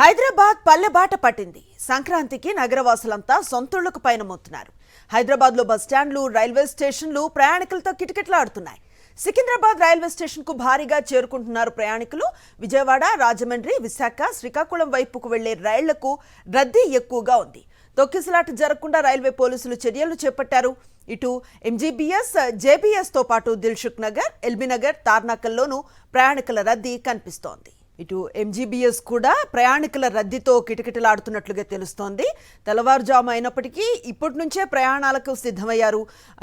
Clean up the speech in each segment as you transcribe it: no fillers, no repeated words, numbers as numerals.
హైదరాబాద్ పల్లెబాట పట్టింది. సంక్రాంతికి నగరవాసులంతా సొంతూళ్లకు పయనమవుతున్నారు. హైదరాబాద్లో బస్టాండ్లు, రైల్వే స్టేషన్లు ప్రయాణికులతో కిటకిటలాడుతున్నాయి. సికింద్రాబాద్ రైల్వే స్టేషన్కు భారీగా చేరుకుంటున్నారు ప్రయాణికులు. విజయవాడ, రాజమండ్రి, విశాఖ, శ్రీకాకుళం వైపుకు వెళ్లే రైళ్లకు రద్దీ ఎక్కువగా ఉంది. తొక్కిసలాట జరగకుండా రైల్వే పోలీసులు చర్యలు చేపట్టారు. ఇటు ఎంజీబీఎస్, జేబీఎస్తో పాటు దిల్సుఖ్ నగర్, ఎల్బీ నగర్, తార్నాకల్లోనూ ప్రయాణికుల రద్దీ కనిపిస్తోంది. ఇటు ఎంజీబీఎస్ కూడా ప్రయాణికుల రద్దీతో కిటకిటలాడుతున్నట్లుగా తెలుస్తోంది. తెల్లవారుజాము అయినప్పటికీ ఇప్పటి నుంచే ప్రయాణాలకు సిద్ధమయ్యారు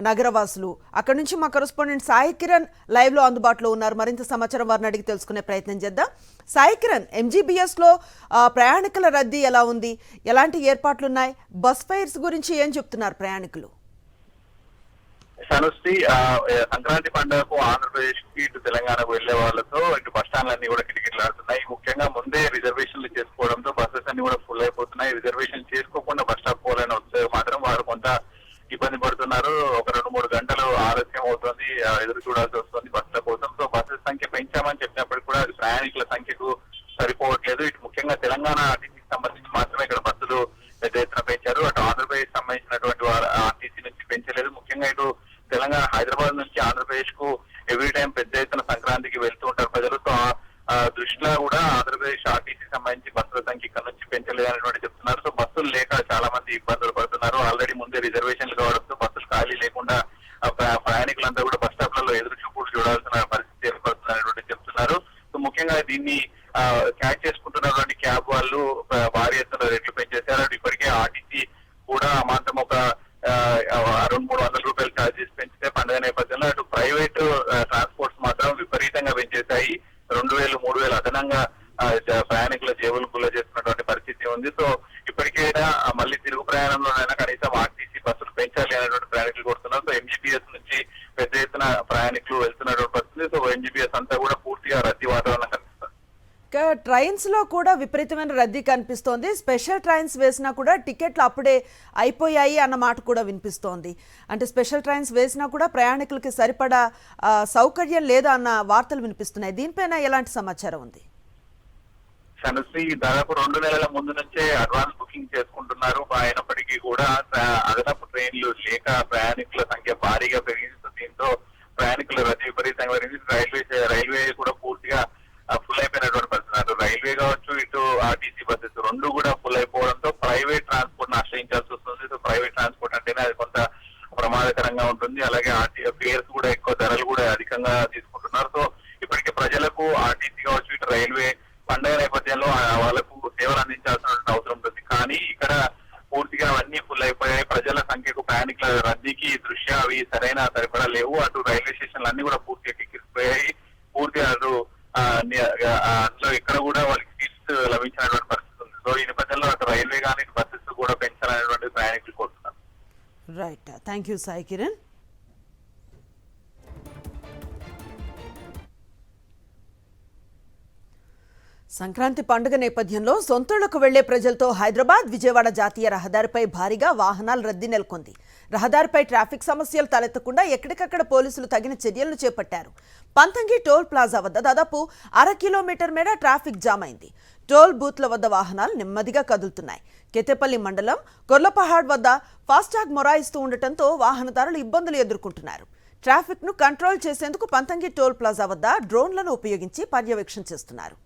నగరవాసులు. అక్కడి నుంచి మా కరెస్పాండెంట్ సాయి కిరణ్ లైవ్లో అందుబాటులో ఉన్నారు. మరింత సమాచారం వారిని అడిగి తెలుసుకునే ప్రయత్నం చేద్దాం. సాయి కిరణ్, ఎంజీబీఎస్లో ప్రయాణికుల రద్దీ ఎలా ఉంది? ఎలాంటి ఏర్పాట్లున్నాయి? బస్ ఫైర్స్ గురించి ఏం చెప్తున్నారు ప్రయాణికులు? సనుశ్రీ, సంక్రాంతి పండుగకు ఆంధ్రప్రదేశ్ కి ఇటు తెలంగాణకు వెళ్లే వాళ్ళతో ఇటు బస్ స్టాండ్లన్నీ కూడా కిటకిటలాడుతున్నాయి. ముఖ్యంగా ముందే రిజర్వేషన్లు చేసుకోవడంతో బస్సెస్ అన్ని కూడా ఫుల్ అయిపోతున్నాయి. రిజర్వేషన్ చేసుకోకుండా బస్ స్టాప్ పోవాలని వస్తే మాత్రం వారు కొంత ఇబ్బంది పడుతున్నారు. ఒక 2-3 గంటలు ఆలస్యం అవుతుంది, ఎదురు చూడాల్సి వస్తుంది బస్సుల కోసం. సో బస్సెస్ సంఖ్య పెంచామని చెప్పినప్పటికీ కూడా ప్రయాణికుల సంఖ్యకు సరిపోవట్లేదు. ఇటు ముఖ్యంగా తెలంగాణ ఆర్టీసీకి సంబంధించి మాత్రమే ఇక్కడ బస్సులు పెద్ద ఎత్తున పెంచారు. అటు ఆంధ్రప్రదేశ్ సంబంధించినటువంటి ఆర్టీసీ నుంచి పెంచలేదు. ముఖ్యంగా ఇటు తెలంగాణ, హైదరాబాద్ నుంచి ఆంధ్రప్రదేశ్ కు ఎవ్రీ టైం పెద్ద ఎత్తున సంక్రాంతికి వెళ్తూ ఉంటారు ప్రజలు. సో దృష్టిలో కూడా ఆంధ్రప్రదేశ్ ఆర్టీసీ సంబంధించి బస్సుల సంఖ్య ఇక్కడ నుంచి పెంచలేదనేటువంటి చెప్తున్నారు. సో బస్సులు లేక చాలా మంది ఇబ్బందులు పడుతున్నారు. ఆల్రెడీ ముందే రిజర్వేషన్లు కావడంతో బస్సులు ఖాళీ లేకుండా ప్రయాణికులంతా కూడా బస్ స్టాప్లలో ఎదురు చూపులు చూడాల్సిన పరిస్థితి ఏర్పడుతుందనేటువంటి చెప్తున్నారు. సో ముఖ్యంగా దీన్ని క్యాచ్ చేసుకుంటున్నటువంటి క్యాబ్ వాళ్ళు భారీ ఎత్తున రేట్లు పెంచేశారు. ఇప్పటికే ఆర్టీసీ కూడా అమాంతం ఒక 200-300 రూపాయలు ఛార్జెస్ పెంచితే పండుగ నేపథ్యంలో అటు ప్రైవేట్ ట్రాన్స్పోర్ట్స్ మాత్రం విపరీతంగా పెంచేశాయి. 2,000-3,000 అదనంగా ప్రయాణికుల జేబులు గుల్ల చేస్తున్నటువంటి పరిస్థితి ఉంది. సో ఇప్పటికైనా మళ్ళీ తిరుగు ప్రయాణంలోనైనా కనీసం ఆర్టీసీ బస్సులు పెంచాలి అనేటువంటి ప్రయాణికులు కోరుతున్నారు. సో ఎంజీబీఎస్ నుంచి పెద్ద ఎత్తున ప్రయాణికులు వెళ్తున్నటువంటి పరిస్థితి. సో ఎంజీబీఎస్ అంతా కూడా పూర్తిగా రద్దీ వాతావరణం కనిపిస్తుంది. ట్రైన్స్ లో కూడా విపరీతమైన రద్దీ కనిపిస్తోంది. స్పెషల్ ట్రైన్స్ వేసినా కూడా టికెట్లు అప్పుడే అయిపోయాయి అన్న మాట కూడా వినిపిస్తోంది. అంటే స్పెషల్ ట్రైన్స్ వేసినా కూడా ప్రయాణికులకి సరిపడా సౌకర్యం లేదా అన్న వార్తలు వినిపిస్తున్నాయి. దీనిపైన ఎలాంటి సమాచారం ఉంది? సనుశ్రీ, దాదాపు 2 నెలల ముందు నుంచే అడ్వాన్స్ బుకింగ్ చేసుకుంటున్నారు. అయినప్పటికీ కూడా అదనపు ట్రైన్లు లేక ప్రయాణికుల సంఖ్య భారీగా పెరిగింది. దీంతో ప్రయాణికుల రద్దీ విపరీతంగా పెరిగింది. రైల్వే కూడా పూర్తిగా ఫుల్ అయిపోయినటువంటి పరిస్థితి. రైల్వే కావచ్చు, ఇటు ఆర్టీసీ బస్సెస్ రెండు కూడా ఫుల్ అయిపోవడంతో ప్రైవేట్ ట్రాన్స్పోర్ట్ ని ఆశ్రయించాల్సి వస్తుంది. సో ప్రైవేట్ ట్రాన్స్పోర్ట్ అంటేనే అది కొంత ప్రమాదకరంగా ఉంటుంది. అలాగే ఫేర్స్ కూడా ఎక్కువ, ధరలు కూడా అధికంగా తీసుకుంటున్నారు. సో ఇప్పటికే ప్రజలకు ఆర్టీసీ కావచ్చు, ఇటు రైల్వే పండుగ నేపథ్యంలో వాళ్ళకు సేవలు అందించాల్సిన అవసరం ఉంటుంది. కానీ ఇక్కడ పూర్తిగా అవన్నీ ఫుల్ అయిపోయాయి. ప్రజల సంఖ్యకు, ప్రయాణికుల రద్దీకి దృష్ట్యా అవి సరిపడా లేవు. అటు రైల్వే స్టేషన్లు అన్ని కూడా పూర్తిగా కిక్కిరిసిపోయాయి. పూర్తిగా అటు అందులో ఇక్కడ కూడా వాళ్ళకి సీట్స్ లభించినటువంటి పరిస్థితి ఉంది. సో ఈ నేపథ్యంలో అటు రైల్వే కానీ బస్సెస్ కూడా పెంచాలనేటువంటి ప్రయాణికులు కోరుతున్నారు. Right, thank you Sai Kiran. Sankranti పండుగ నేపథ్యంలో సొంతూళ్లకు వెళ్లే ప్రజలతో హైదరాబాద్, విజయవాడ జాతీయ రహదారిపై భారీగా వాహనాల రద్దీ నెలకొంది. రహదారిపై ట్రాఫిక్ సమస్యలు తలెత్తకుండా ఎక్కడికక్కడ పోలీసులు తగిన చర్యలను చేపట్టారు. పంతంగి టోల్ ప్లాజా వద్ద దాదాపు 1/2 కిలోమీటర్ మేర ట్రాఫిక్ జామ్ అయింది. టోల్ బూత్ల వద్ద వాహనాలు నెమ్మదిగా కదులుతున్నాయి. కేతేపల్లి మండలం కొర్లపహాడ్ వద్ద ఫాస్టాగ్ మొరాయిస్తూ ఉండటంతో వాహనదారులు ఇబ్బందులు ఎదుర్కొంటున్నారు. ట్రాఫిక్ ను కంట్రోల్ చేసేందుకు పంతంగి టోల్ ప్లాజా వద్ద డ్రోన్లను ఉపయోగించి పర్యవేక్షణ చేస్తున్నారు.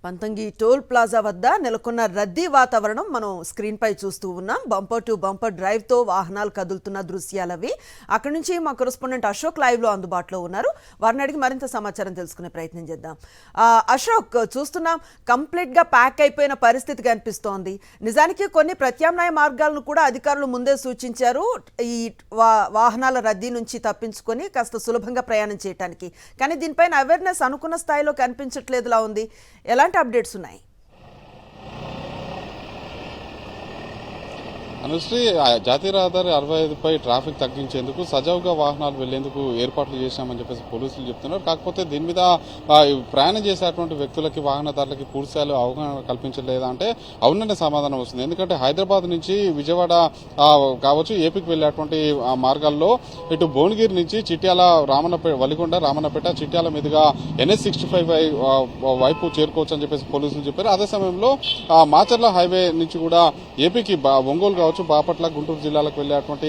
పంతంగి టోల్ ప్లాజా వద్ద నెలకొన్న రద్దీ వాతావరణం మనం స్క్రీన్ పై చూస్తూ ఉన్నాం. బంపర్ టు బంపర్ డ్రైవ్ తో వాహనాలు కదులుతున్న దృశ్యాలవి. అక్కడి నుంచి మా కరెస్పాండెంట్ అశోక్ లైవ్ లో అందుబాటులో ఉన్నారు. వారిని అడిగి మరింత సమాచారం తెలుసుకునే ప్రయత్నం చేద్దాం. అశోక్, చూస్తున్నాం కంప్లీట్ గా ప్యాక్ అయిపోయిన పరిస్థితి కనిపిస్తోంది. నిజానికి కొన్ని ప్రత్యామ్నాయ మార్గాలను కూడా అధికారులు ముందే సూచించారు ఈ వాహనాల రద్దీ నుంచి తప్పించుకొని కాస్త సులభంగా ప్రయాణం చేయడానికి. కానీ దీనిపైన అవేర్నెస్ అనుకున్న స్థాయిలో కనిపించట్లేదులా ఉంది. ఎలాంటి అప్డేట్స్ ఉన్నాయి? అనుశ్రీ జాతీయ రహదారి 65పై ట్రాఫిక్ తగ్గించేందుకు సజావుగా వాహనాలు వెళ్లేందుకు ఏర్పాట్లు చేశామని చెప్పేసి పోలీసులు చెప్తున్నారు. కాకపోతే దీని మీద ప్రయాణం చేసేటువంటి వ్యక్తులకి వాహనదారులకి పూర్తిస్థాయిలో అవగాహన కల్పించలేదా అంటే అవుననే సమాధానం వస్తుంది. ఎందుకంటే హైదరాబాద్ నుంచి విజయవాడ కావచ్చు ఏపీకి వెళ్లేటువంటి మార్గాల్లో ఇటు భువనగిరి నుంచి చిట్యాల వలిగొండ రామన్నపేట చిట్యాల మీదుగా NH65 వైపు చేరుకోవచ్చు అని చెప్పేసి పోలీసులు చెప్పారు. అదే సమయంలో మాచర్ల హైవే నుంచి కూడా ఏపీకి ఒంగోలు కావచ్చు బాపట్ల గుంటూరు జిల్లాలకు వెళ్లేటువంటి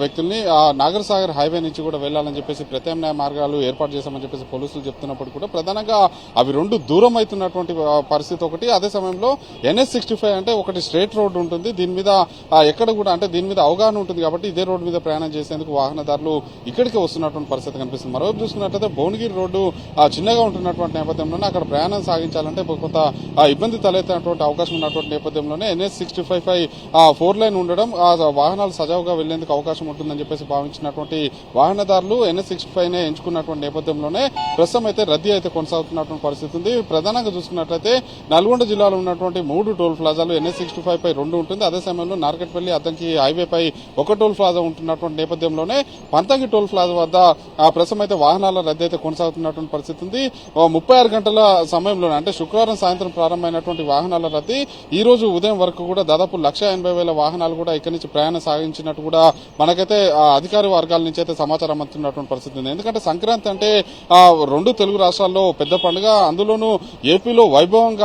వ్యక్తుల్ని నాగర్ సాగర్ హైవే నుంచి కూడా వెళ్లాలని చెప్పేసి ప్రత్యామ్నాయ మార్గాలు ఏర్పాటు చేశామని చెప్పేసి పోలీసులు చెప్తున్నప్పుడు కూడా ప్రధానంగా అవి రెండు దూరం అవుతున్నటువంటి పరిస్థితి ఒకటి. అదే సమయంలో NH65 అంటే ఒకటి స్ట్రేట్ రోడ్డు ఉంటుంది. దీని మీద ఎక్కడ కూడా అంటే దీని మీద అవగాహన ఉంటుంది కాబట్టి ఇదే రోడ్డు మీద ప్రయాణం చేసేందుకు వాహనదారులు ఇక్కడికి వస్తున్నటువంటి పరిస్థితి కనిపిస్తుంది. మరోవైపు చూసుకున్నట్లయితే భువనగిరి రోడ్డు చిన్నగా ఉంటున్నటువంటి నేపథ్యంలోనే అక్కడ ప్రయాణం సాగించాలంటే కొంత ఇబ్బంది తలెత్తినటువంటి అవకాశం ఉన్నటువంటి నేపథ్యంలోనే NH65 4 లైన్ ఉండడం వాహనాలు సజావుగా వెళ్లేందుకు అవకాశం ఉంటుందని చెప్పేసి భావించినటువంటి వాహనదారులు NH65 ఎంచుకున్నటువంటి నేపథ్యంలోనే ప్రస్తుతం అయితే రద్దీ అయితే కొనసాగుతున్నటువంటి పరిస్థితి ఉంది. ప్రధానంగా చూసుకున్నట్లయితే నల్గొండ జిల్లాలో ఉన్నటువంటి 3 టోల్ ప్లాజాలు NH65 పై 2 ఉంటుంది. అదే సమయంలో నార్కెట్పల్లి అద్దంకి హైవేపై 1 టోల్ ప్లాజా ఉంటున్నటువంటి నేపథ్యంలోనే పంతంగి టోల్ ప్లాజా వద్ద ప్రస్తుతం అయితే వాహనాల రద్దీ అయితే కొనసాగుతున్నటువంటి పరిస్థితి ఉంది. 36 గంటల సమయంలోనే అంటే శుక్రవారం సాయంత్రం ప్రారంభమైనటువంటి వాహనాల రద్దీ ఈ రోజు ఉదయం వరకు కూడా దాదాపు 1,80,000 వాహనాలు కూడా ఇక్కడి నుంచి ప్రయాణం సాగించినట్టు కూడా మనకైతే అధికార వర్గాల నుంచి అయితే సమాచారం అందుతున్నటువంటి పరిస్థితి ఉంది. ఎందుకంటే సంక్రాంతి అంటే రెండు తెలుగు రాష్ట్రాల్లో పెద్ద పండుగ. అందులోనూ ఏపీలో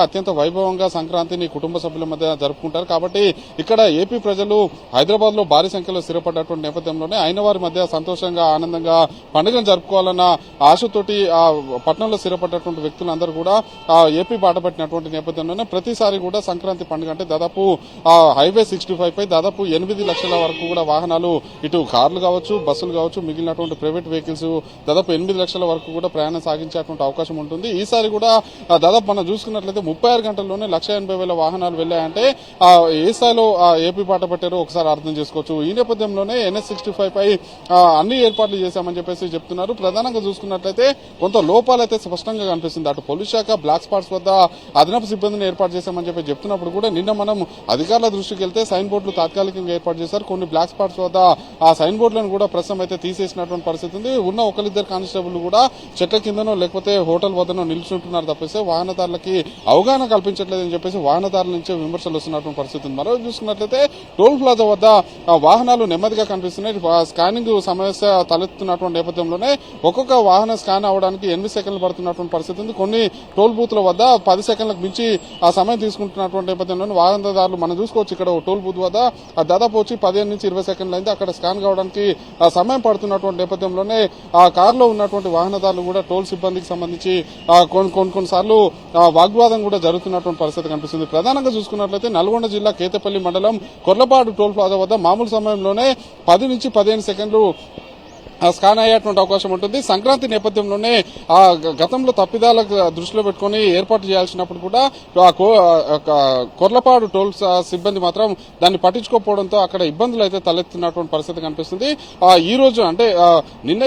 అత్యంత వైభవంగా సంక్రాంతిని కుటుంబ సభ్యుల మధ్య జరుపుకుంటారు. కాబట్టి ఇక్కడ ఏపీ ప్రజలు హైదరాబాద్ లో భారీ సంఖ్యలో స్థిరపడ్డటువంటి నేపథ్యంలోనే అయిన వారి మధ్య సంతోషంగా ఆనందంగా పండుగను జరుపుకోవాలన్న ఆశతోటి పట్టణంలో స్థిరపడ్డటువంటి వ్యక్తులందరూ కూడా ఏపీ బాట పట్టినటువంటి నేపథ్యంలోనే ప్రతిసారి కూడా సంక్రాంతి పండుగ అంటే దాదాపు హైవే 65 పై దాదాపు 8 లక్షల వరకు కూడా వాహనాలు ఇటు కార్లు కావచ్చు బస్సులు కావచ్చు మిగిలినటువంటి ప్రైవేట్ వెహికల్స్ దాదాపు 8 లక్షల వరకు కూడా ప్రయాణం సాగించేటువంటి అవకాశం ఉంటుంది. ఈసారి కూడా దాదాపు మనం చూసుకున్నట్లయితే 36 గంటల్లోనే 1,80,000 వాహనాలు వెళ్లాయంటే ఏ స్థాయిలో ఏపీ బాట పట్టారో ఒకసారి అర్థం చేసుకోవచ్చు. ఈ నేపథ్యంలోనే NH65 పై అన్ని ఏర్పాట్లు చేశామని చెప్పేసి చెప్తున్నారు. ప్రధానంగా చూసుకున్నట్లయితే కొంత లోపాలైతే స్పష్టంగా కనిపిస్తుంది. అటు పోలీస్ శాఖ బ్లాక్ స్పాట్స్ వద్ద అదనపు సిబ్బందిని ఏర్పాటు చేశామని చెప్పి చెప్తున్నప్పుడు కూడా నిన్న మనం అధికారుల దృష్టికి వెళ్తే సైన్ బోర్డులు తాత్కాలికంగా ఏర్పాటు చేశారు. కొన్ని బ్లాక్ స్పాట్స్ వద్ద ఆ సైన్ బోర్డులను కూడా ప్రస్తుతం అయితే తీసేసినటువంటి పరిస్థితి ఉంది. ఉన్న ఒకరిద్దరు కానిస్టేబుల్ కూడా చెట్ల కిందనో లేకపోతే హోటల్ వద్దనో నిల్చుంటున్నారు తప్పిస్తే వాహనదారులకి అవగాహన కల్పించట్లేదని చెప్పేసి వాహనదారుల నుంచే విమర్శలు వస్తున్నటువంటి పరిస్థితి ఉంది. మరో చూసుకున్నట్లయితే టోల్ ప్లాజా వద్ద వాహనాలు నెమ్మదిగా కనిపిస్తున్నాయి. స్కానింగ్ సమస్య తలెత్తున్నటువంటి నేపథ్యంలోనే ఒక్కొక్క వాహనం స్కాన్ అవడానికి 8 సెకండ్లు పడుతున్నటువంటి పరిస్థితి ఉంది. కొన్ని టోల్ బూత్ల వద్ద 10 సెకండ్లకు మించి ఆ సమయం తీసుకుంటున్నటువంటి నేపథ్యంలోనే వాహనదారులు మనం చూసుకోవచ్చు. ఇక్కడ టోల్ బూత్ వద్ద దాదాపు వచ్చి 15 నుంచి 20 సెకండ్లు అయింది. అక్కడ స్కాన్ కావడానికి సమయం పడుతున్నటువంటి నేపథ్యంలోనే ఆ కారులో ఉన్నటువంటి వాహనదారులు కూడా టోల్ సిబ్బందికి సంబంధించి కొన్నిసార్లు వాగ్వాదం కూడా జరుగుతున్నటువంటి పరిస్థితి కనిపిస్తుంది. ప్రధానంగా చూసుకున్నట్లయితే నల్గొండ జిల్లా కేతపల్లి మండలం కొర్లపాడు టోల్ ప్లాజా వద్ద మామూలు సమయంలోనే 10 నుంచి 15 సెకండ్లు స్కాన్ అయ్యేటువంటి అవకాశం ఉంటుంది. సంక్రాంతి నేపథ్యంలోనే గతంలో తప్పిదాలకు దృష్టిలో పెట్టుకుని ఏర్పాటు చేయాల్సినప్పుడు కూడా కొర్లపాడు టోల్ సిబ్బంది మాత్రం దాన్ని పట్టించుకోకపోవడంతో అక్కడ ఇబ్బందులు అయితే తలెత్తున్నటువంటి పరిస్థితి కనిపిస్తుంది. ఈ రోజు అంటే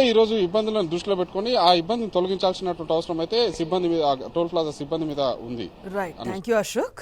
ఈ రోజు ఇబ్బందులను దృష్టిలో పెట్టుకుని ఆ ఇబ్బందిని తొలగించాల్సినటువంటి అవసరం అయితే సిబ్బంది మీద టోల్ ప్లాజా సిబ్బంది మీద ఉంది. Right, thank you Ashok.